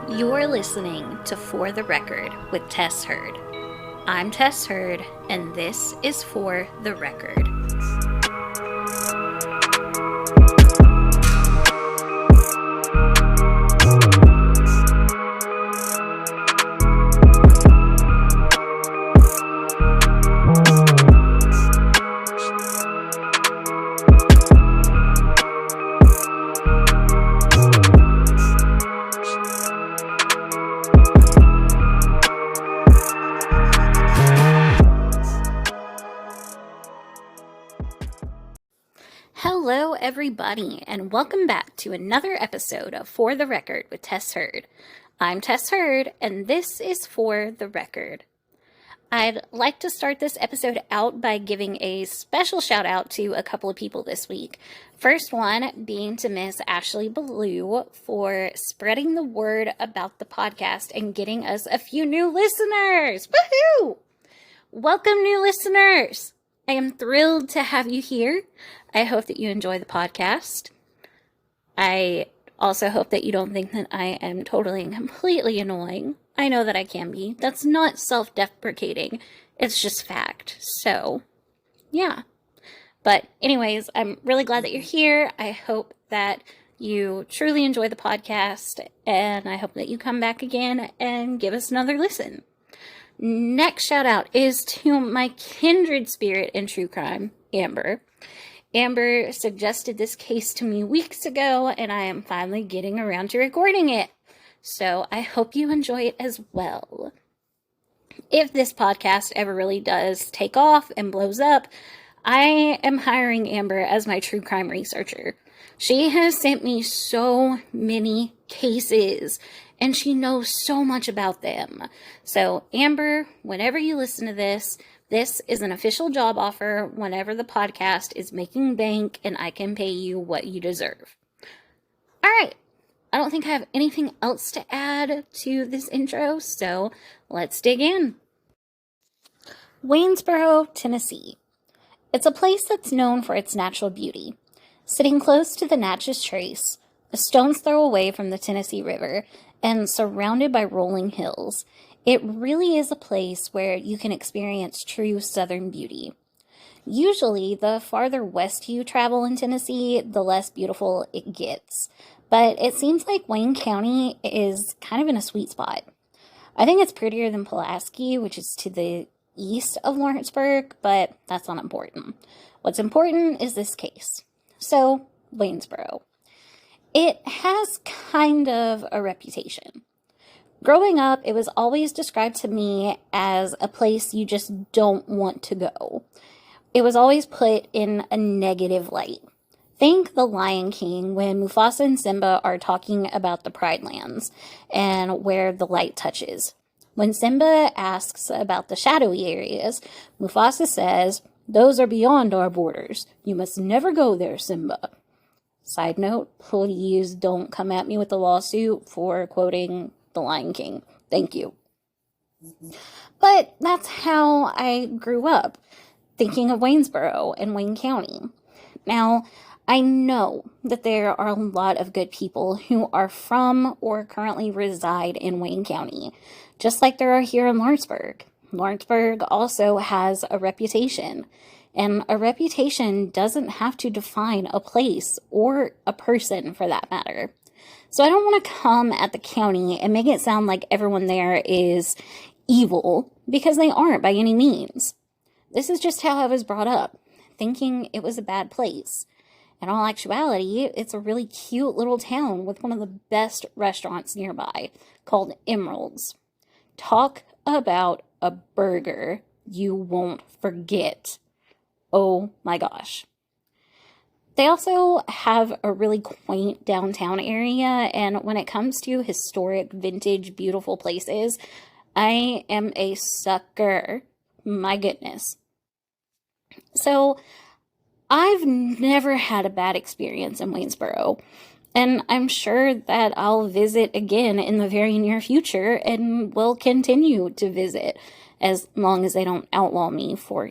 You're listening to For the Record with Tess Hurd. I'm Tess Hurd, and this is For the Record. Hello, everybody, and welcome back to another episode of For the Record with Tess Hurd. I'm Tess Hurd, and this is For the Record. I'd like to start this episode out by giving a special shout out to a couple of people this week. First one being to Miss Ashley Ballou for spreading the word about the podcast and getting us a few new listeners. Woohoo! Welcome, new listeners! I am thrilled to have you here. I hope that you enjoy the podcast. I also hope that you don't think that I am totally and completely annoying. I know that I can be. That's not self-deprecating. It's just fact. So, yeah. But anyways, I'm really glad that you're here. I hope that you truly enjoy the podcast, and I hope that you come back again and give us another listen. Next shout out is to my kindred spirit in true crime, Amber. Amber suggested this case to me weeks ago, and I am finally getting around to recording it. So I hope you enjoy it as well. If this podcast ever really does take off and blows up, I am hiring Amber as my true crime researcher. She has sent me so many cases, and she knows so much about them. So, Amber, whenever you listen to this, this is an official job offer whenever the podcast is making bank and I can pay you what you deserve. All right. I don't think I have anything else to add to this intro, so let's dig in. Waynesboro, Tennessee. It's a place that's known for its natural beauty. Sitting close to the Natchez Trace, a stone's throw away from the Tennessee River, and surrounded by rolling hills, it really is a place where you can experience true southern beauty. Usually, the farther west you travel in Tennessee, the less beautiful it gets. But it seems like Wayne County is kind of in a sweet spot. I think it's prettier than Pulaski, which is to the east of Lawrenceburg, but that's not important. What's important is this case. So, Waynesboro. It has kind of a reputation. Growing up, it was always described to me as a place you just don't want to go. It was always put in a negative light. Think The Lion King when Mufasa and Simba are talking about the Pride Lands and where the light touches. When Simba asks about the shadowy areas, Mufasa says, "Those are beyond our borders. You must never go there, Simba." Side note, please don't come at me with a lawsuit for quoting The Lion King. Thank you. But that's how I grew up, thinking of Waynesboro and Wayne County. Now, I know that there are a lot of good people who are from or currently reside in Wayne County, just like there are here in Lawrenceburg. Lawrenceburg also has a reputation, and a reputation doesn't have to define a place or a person for that matter. So I don't want to come at the county and make it sound like everyone there is evil, because they aren't by any means. This is just how I was brought up, thinking it was a bad place. In all actuality, it's a really cute little town with one of the best restaurants nearby, called Emerald's. Talk about a burger you won't forget. Oh my gosh. They also have a really quaint downtown area, and when it comes to historic, vintage, beautiful places, I am a sucker. My goodness. So, I've never had a bad experience in Waynesboro, and I'm sure that I'll visit again in the very near future and will continue to visit as long as they don't outlaw me for,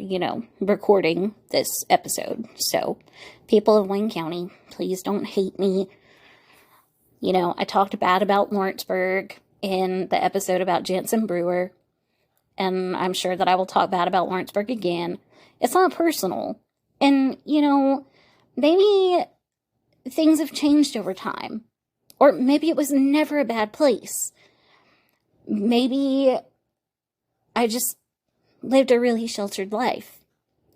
recording this episode. So, people of Wayne County, please don't hate me. I talked bad about Lawrenceburg. in the episode about Jansen Brewer, and I'm sure that I will talk bad about Lawrenceburg again. It's not personal. And, maybe things have changed over time. Or maybe it was never a bad place. Maybe I just lived a really sheltered life.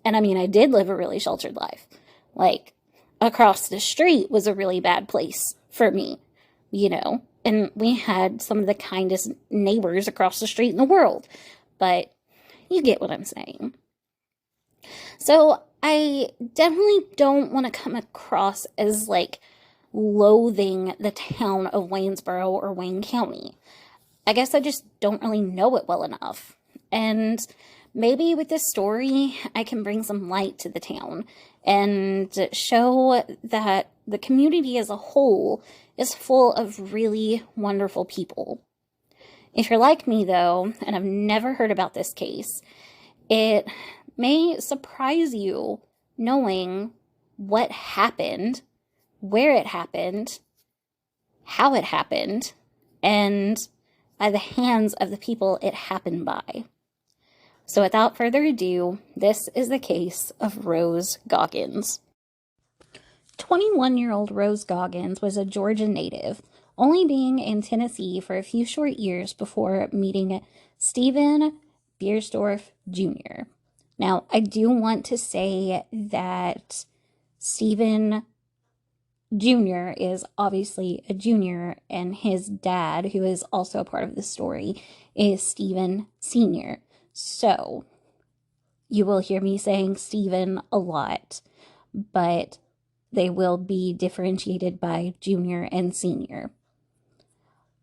And I mean, I did live a really sheltered life. Like, across the street was a really bad place for me, And we had some of the kindest neighbors across the street in the world. But you get what I'm saying. So I definitely don't want to come across as, loathing the town of Waynesboro or Wayne County. I guess I just don't really know it well enough. And maybe with this story, I can bring some light to the town and show that the community as a whole is full of really wonderful people. If you're like me, though, and have never heard about this case, it may surprise you knowing what happened, where it happened, how it happened, and by the hands of the people it happened by. So without further ado, this is the case of Rose Goggins. 21-year-old Rose Goggins was a Georgia native, only being in Tennessee for a few short years before meeting Stephen Biersdorf Jr. Now, I do want to say that Stephen Jr. is obviously a junior, and his dad, who is also a part of the story, is Stephen Sr. So, you will hear me saying Stephen a lot, but they will be differentiated by junior and senior.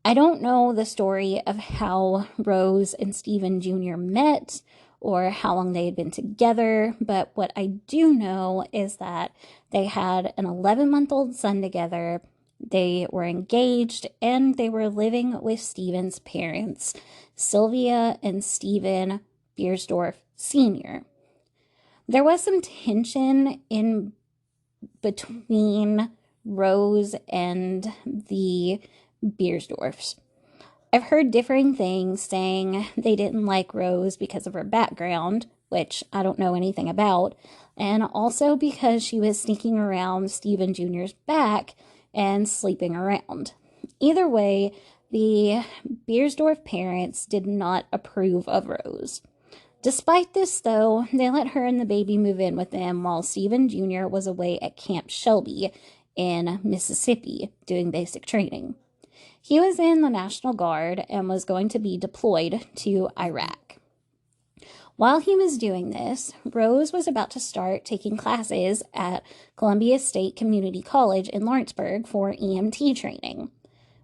I don't know the story of how Rose and Stephen Jr. met or how long they had been together, but what I do know is that they had an 11-month-old son together, they were engaged, and they were living with Stephen's parents, Sylvia and Stephen Biersdorf Sr. There was some tension in between Rose and the Biersdorfs. I've heard differing things saying they didn't like Rose because of her background, which I don't know anything about, and also because she was sneaking around Stephen Jr.'s back and sleeping around. Either way, the Biersdorf parents did not approve of Rose. Despite this, though, they let her and the baby move in with them while Stephen Jr. was away at Camp Shelby in Mississippi doing basic training. He was in the National Guard and was going to be deployed to Iraq. While he was doing this, Rose was about to start taking classes at Columbia State Community College in Lawrenceburg for EMT training,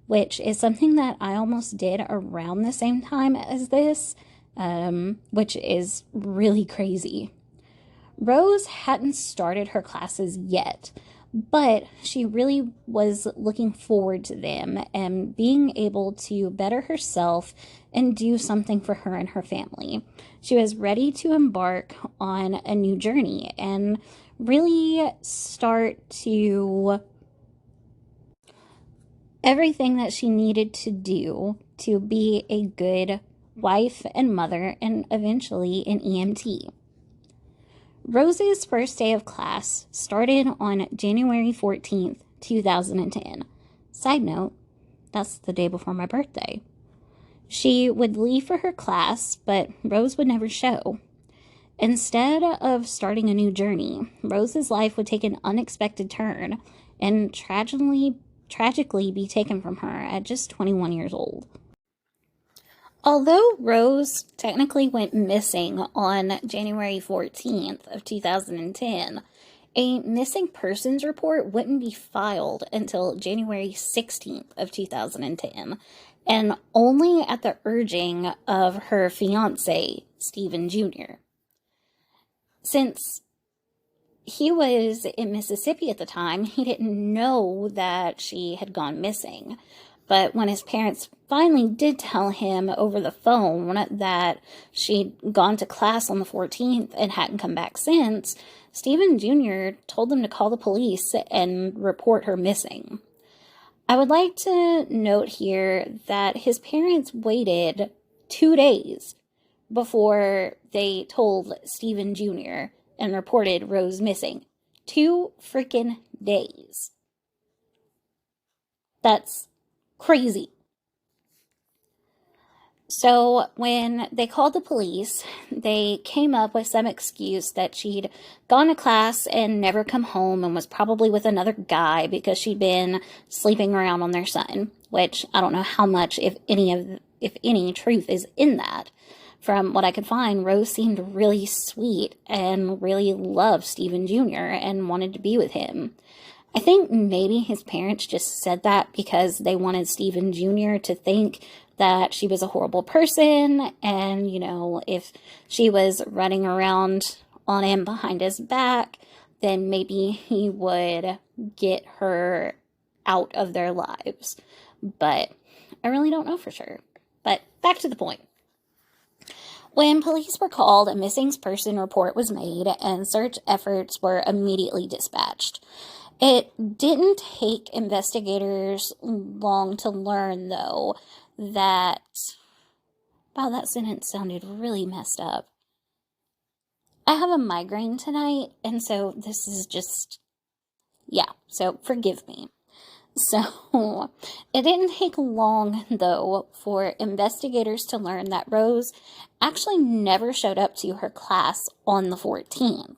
which is something that I almost did around the same time as this, which is really crazy. Rose hadn't started her classes yet, but she really was looking forward to them and being able to better herself and do something for her and her family. She was ready to embark on a new journey and really start to everything that she needed to do to be a good wife and mother and eventually an EMT. Rose's first day of class started on January 14th, 2010. Side note, that's the day before my birthday. She would leave for her class, but Rose would never show. Instead of starting a new journey, Rose's life would take an unexpected turn and tragically be taken from her at just 21 years old. Although Rose technically went missing on January 14th of 2010, a missing persons report wouldn't be filed until January 16th of 2010, and only at the urging of her fiancé, Stephen Jr. Since he was in Mississippi at the time, he didn't know that she had gone missing. But when his parents finally did tell him over the phone that she'd gone to class on the 14th and hadn't come back since, Stephen Jr. told them to call the police and report her missing. I would like to note here that his parents waited 2 days before they told Stephen Jr. and reported Rose missing. 2 freaking days. That's crazy. So when they called the police, they came up with some excuse that she'd gone to class and never come home and was probably with another guy because she'd been sleeping around on their son, which I don't know how much, if any truth is in that. From what I could find, Rose seemed really sweet and really loved Stephen Jr. and wanted to be with him. I think maybe his parents just said that because they wanted Stephen Jr. to think that she was a horrible person, and, if she was running around on him behind his back, then maybe he would get her out of their lives. But I really don't know for sure. But back to the point. When police were called, a missing person report was made, and search efforts were immediately dispatched. It didn't take investigators long to learn, though, that... Wow, that sentence sounded really messed up. I have a migraine tonight, and so this is just... Yeah, so forgive me. So, it didn't take long, though, for investigators to learn that Rose actually never showed up to her class on the 14th.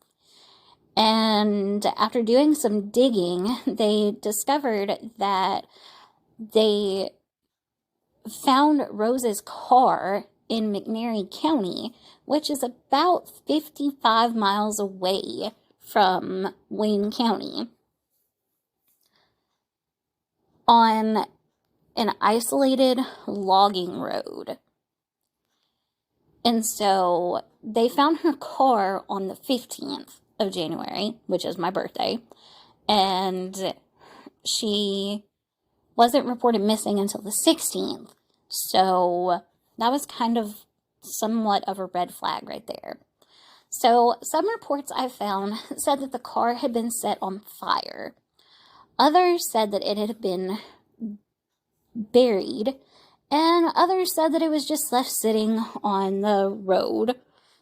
And after doing some digging, they discovered that they found Rose's car in McNairy County, which is about 55 miles away from Wayne County, on an isolated logging road. And so they found her car on the 15th of January, which is my birthday, and she wasn't reported missing until the 16th. So that was kind of somewhat of a red flag right there. So some reports I found said that the car had been set on fire. Others said that it had been buried, and others said that it was just left sitting on the road.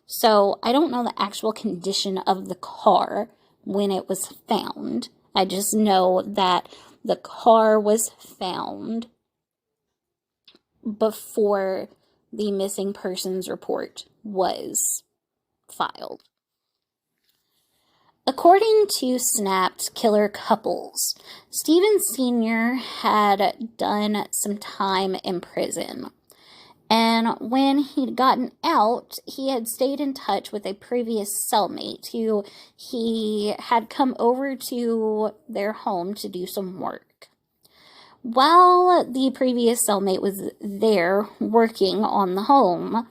So I don't know the actual condition of the car when it was found. I just know that the car was found before the missing persons report was filed. According to Snapped Killer Couples, Stephen Sr. had done some time in prison. And when he'd gotten out, he had stayed in touch with a previous cellmate who he had come over to their home to do some work. While the previous cellmate was there working on the home,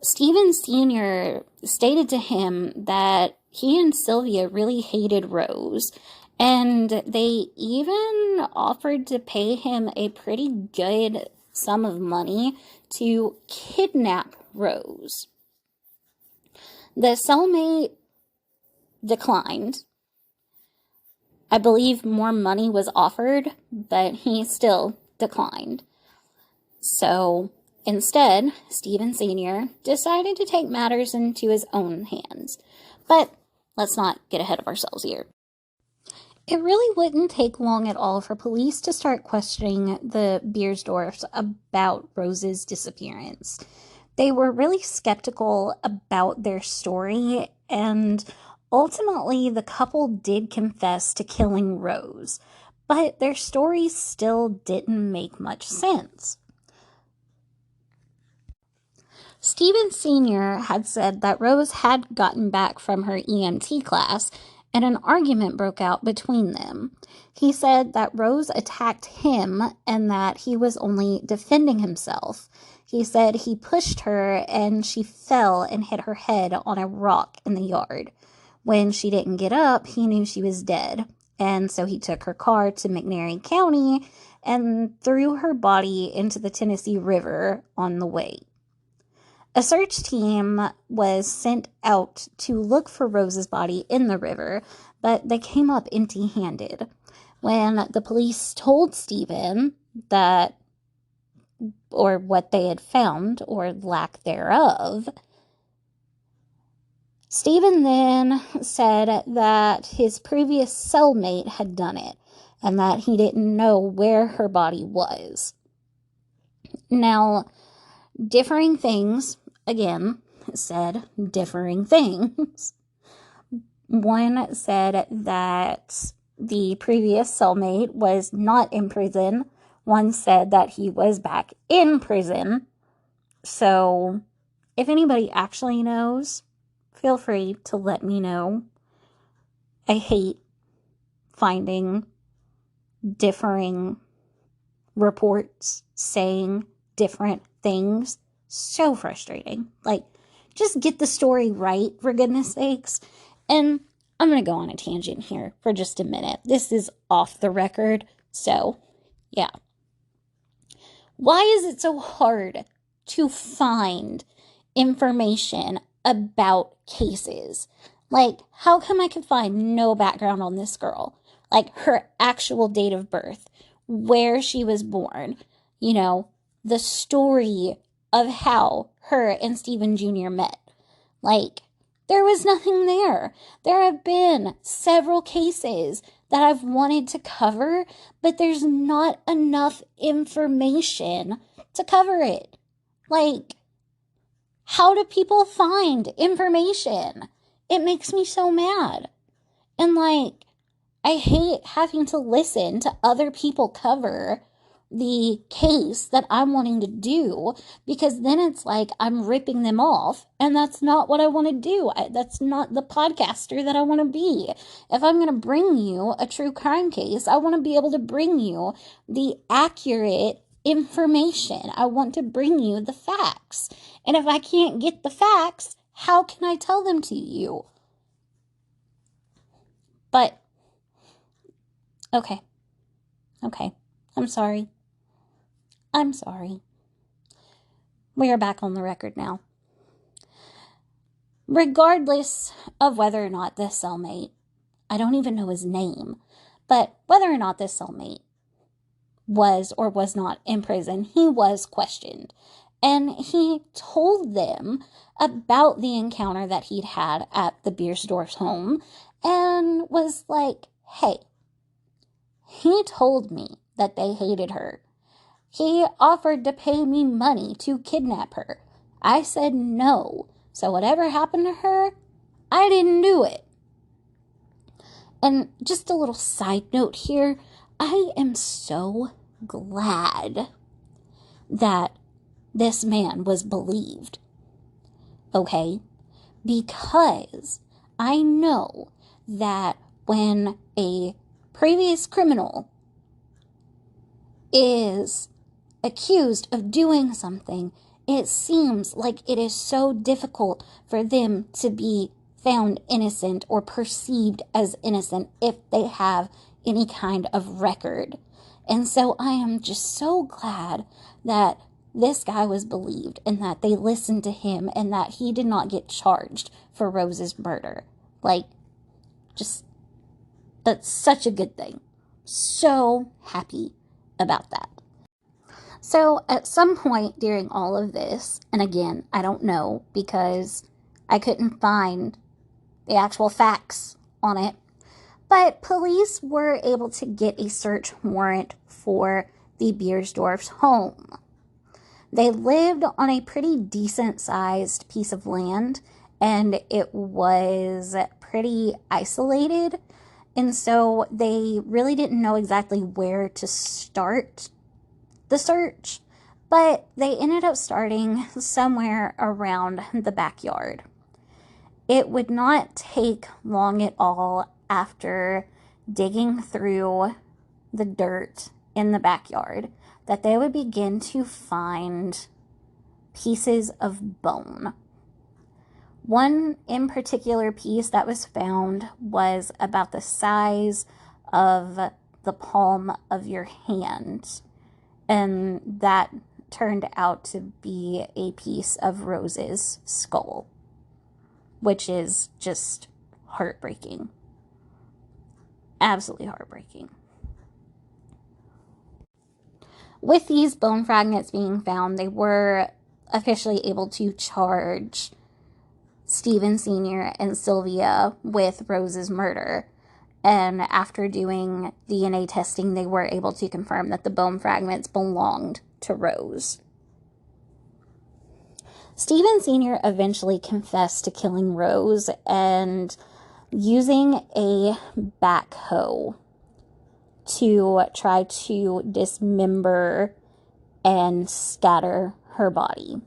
Stephen Sr. stated to him that he and Sylvia really hated Rose, and they even offered to pay him a pretty good sum of money to kidnap Rose. The cellmate declined. I believe more money was offered, but he still declined. So instead, Stephen Sr. decided to take matters into his own hands. But let's not get ahead of ourselves here. It really wouldn't take long at all for police to start questioning the Beiersdorfs about Rose's disappearance. They were really skeptical about their story, and ultimately the couple did confess to killing Rose, but their stories still didn't make much sense. Stephen Sr. had said that Rose had gotten back from her EMT class, and an argument broke out between them. He said that Rose attacked him and that he was only defending himself. He said he pushed her and she fell and hit her head on a rock in the yard. When she didn't get up, he knew she was dead, and so he took her car to McNairy County and threw her body into the Tennessee River on the way. A search team was sent out to look for Rose's body in the river, but they came up empty-handed. When the police told Stephen that, or what they had found, or lack thereof, Stephen then said that his previous cellmate had done it and that he didn't know where her body was. Now, differing things, again, said differing things. One said that the previous cellmate was not in prison. One said that he was back in prison. So, if anybody actually knows, feel free to let me know. I hate finding differing reports saying different things. So frustrating. Like, just get the story right, for goodness sakes. And I'm going to go on a tangent here for just a minute. This is off the record, so yeah. Why is it so hard to find information about cases? Like, how come I could find no background on this girl? Like, her actual date of birth, where she was born, the story of how her and Stephen Jr. met. Like, there was nothing there. There have been several cases that I've wanted to cover, but there's not enough information to cover it. Like, how do people find information? It makes me so mad. And like, I hate having to listen to other people cover the case that I'm wanting to do, because then it's like I'm ripping them off, and that's not what I want to do. That's not the podcaster that I want to be. If I'm going to bring you a true crime case, I want to be able to bring you the accurate information. I want to bring you the facts. And if I can't get the facts, how can I tell them to you? But, okay. I'm sorry. We are back on the record now. Regardless of whether or not this cellmate, I don't even know his name, but whether or not this cellmate was or was not in prison, he was questioned. And he told them about the encounter that he'd had at the Biersdorf's home and was like, hey, he told me that they hated her. He offered to pay me money to kidnap her. I said no. So whatever happened to her, I didn't do it. And just a little side note here, I am so glad that this man was believed. Okay? Because I know that when a previous criminal is accused of doing something, it seems like it is so difficult for them to be found innocent or perceived as innocent if they have any kind of record. And so I am just so glad that this guy was believed and that they listened to him and that he did not get charged for Rose's murder. Like, just, that's such a good thing. So happy about that. So at some point during all of this, and again, I don't know because I couldn't find the actual facts on it, but police were able to get a search warrant for the Biersdorf's home. They lived on a pretty decent-sized piece of land, and it was pretty isolated, and so they really didn't know exactly where to start the search, but they ended up starting somewhere around the backyard. It would not take long at all after digging through the dirt in the backyard that they would begin to find pieces of bone. One in particular piece that was found was about the size of the palm of your hand. And that turned out to be a piece of Rose's skull, which is just heartbreaking. Absolutely heartbreaking. With these bone fragments being found, they were officially able to charge Stephen Sr. and Sylvia with Rose's murder. And after doing DNA testing, they were able to confirm that the bone fragments belonged to Rose. Stephen Sr. eventually confessed to killing Rose and using a backhoe to try to dismember and scatter her body.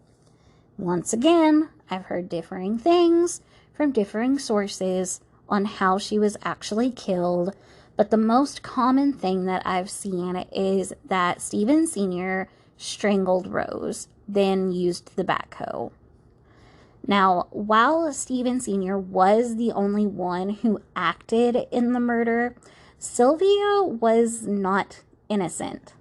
Once again, I've heard differing things from differing sources on how she was actually killed, but the most common thing that I've seen is that Stephen Sr. strangled Rose, then used the backhoe. Now, while Stephen Sr. was the only one who acted in the murder, Sylvia was not innocent.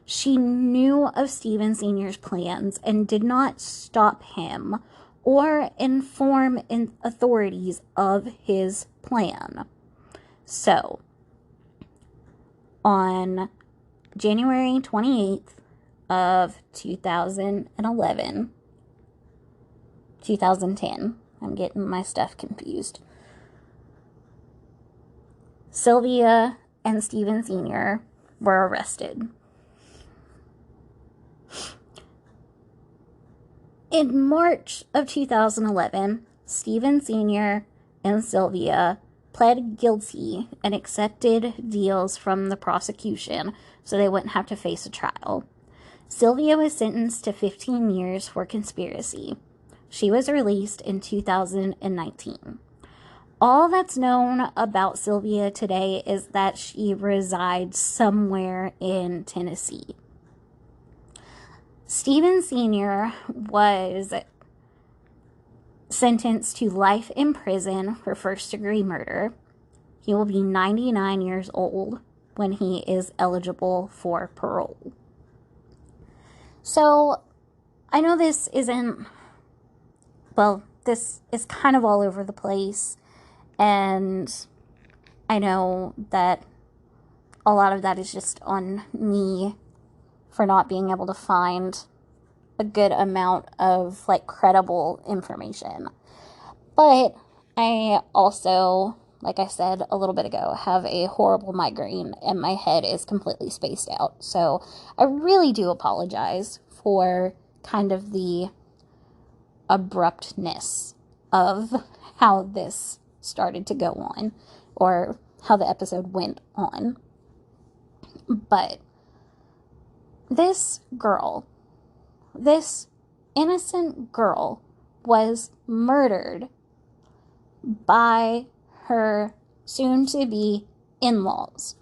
She knew of Stephen Sr.'s plans and did not stop him or inform authorities of his plan. So, on January 28th of 2010, I'm getting my stuff confused, Sylvia and Stephen Sr. were arrested. In March of 2011, Stephen Sr. and Sylvia pled guilty and accepted deals from the prosecution so they wouldn't have to face a trial. Sylvia was sentenced to 15 years for conspiracy. She was released in 2019. All that's known about Sylvia today is that she resides somewhere in Tennessee. Stephen Sr. was sentenced to life in prison for first-degree murder. He will be 99 years old when he is eligible for parole. So, I know this isn't, well, this is kind of all over the place, and I know that a lot of that is just on me for not being able to find a good amount of, credible information. But I also, like I said a little bit ago, have a horrible migraine and my head is completely spaced out. So I really do apologize for kind of the abruptness of how this started to go on, or how the episode went on. But this innocent girl, was murdered by her soon-to-be in-laws.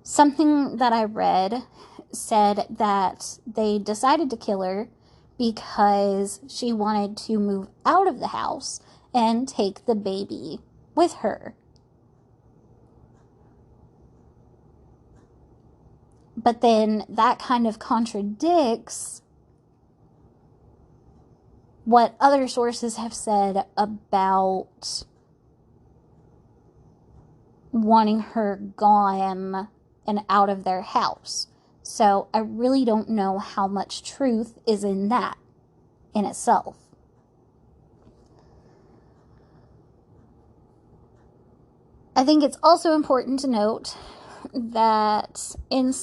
Something that I read said that they decided to kill her because she wanted to move out of the house and take the baby with her. But then that kind of contradicts what other sources have said about wanting her gone and out of their house. So I really don't know how much truth is in that in itself. I think it's also important to note that in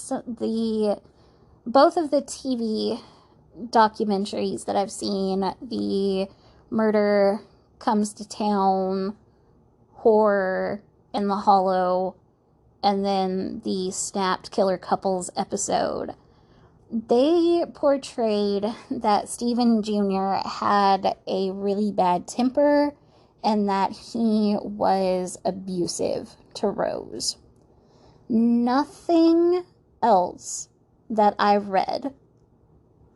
both of the TV documentaries that I've seen, the Murder Comes to Town, Horror in the Hollow, and then the Snapped Killer Couples episode, they portrayed that Stephen Jr. had a really bad temper and that he was abusive to Rose. Nothing else that I've read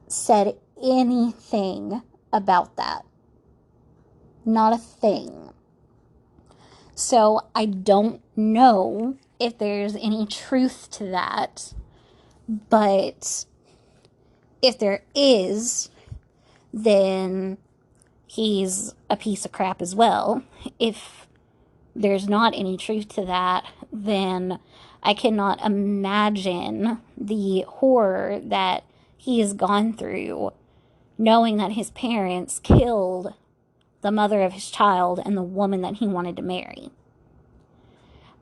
said anything about that. Not a thing. So I don't know if there's any truth to that, but if there is, then he's a piece of crap as well. If there's not any truth to that, then I cannot imagine the horror that he has gone through knowing that his parents killed the mother of his child and the woman that he wanted to marry.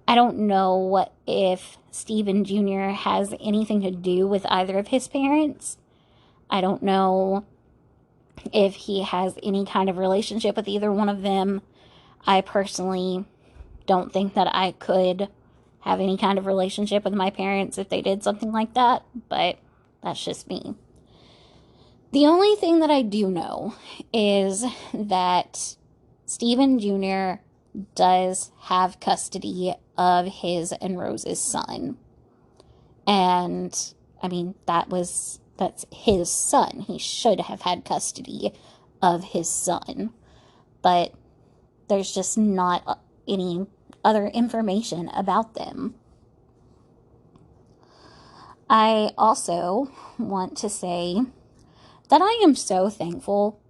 I don't know if Stephen Jr. has anything to do with either of his parents. I don't know if he has any kind of relationship with either one of them. I personally don't think that I could have any kind of relationship with my parents if they did something like that, but that's just me. The only thing that I do know is that Stephen Jr. does have custody of his and Rose's son. And, I mean, that's his son. He should have had custody of his son. But there's just not any other information about them. I also want to say that I am so thankful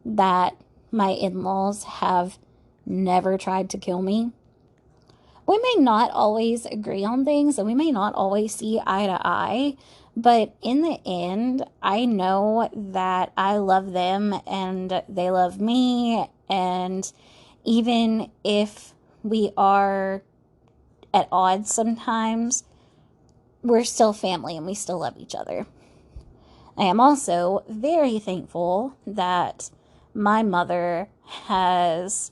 that my in-laws have never tried to kill me. We may not always agree on things and we may not always see eye to eye, but in the end, I know that I love them and they love me, and even if we are at odds sometimes, we're still family and we still love each other. I am also very thankful that my mother has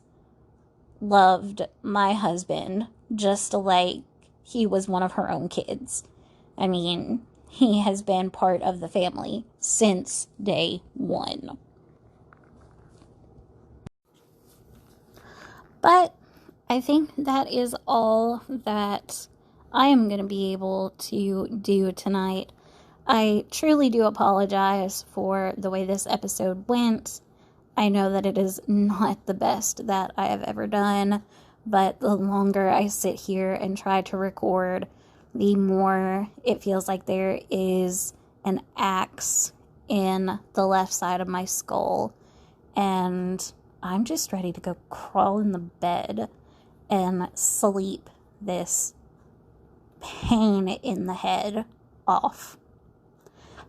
loved my husband just like he was one of her own kids. I mean, he has been part of the family since day one. But I think that is all that I am going to be able to do tonight. I truly do apologize for the way this episode went. I know that it is not the best that I have ever done, but the longer I sit here and try to record, the more it feels like there is an axe in the left side of my skull, and I'm just ready to go crawl in the bed and sleep this pain in the head off.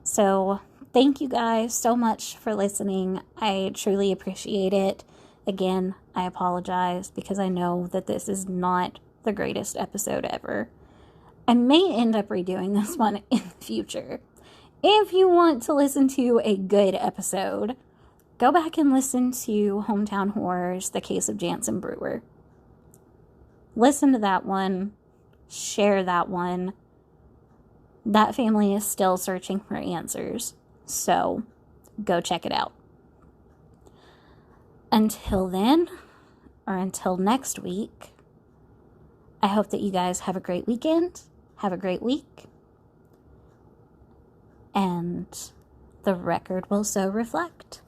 So, thank you guys so much for listening. I truly appreciate it. Again, I apologize because I know that this is not the greatest episode ever. I may end up redoing this one in the future. If you want to listen to a good episode, go back and listen to Hometown Horrors, The Case of Jansen Brewer. Listen to that one. Share that one. That family is still searching for answers, so go check it out. Until then, or until next week, I hope that you guys have a great weekend, have a great week, and the record will so reflect.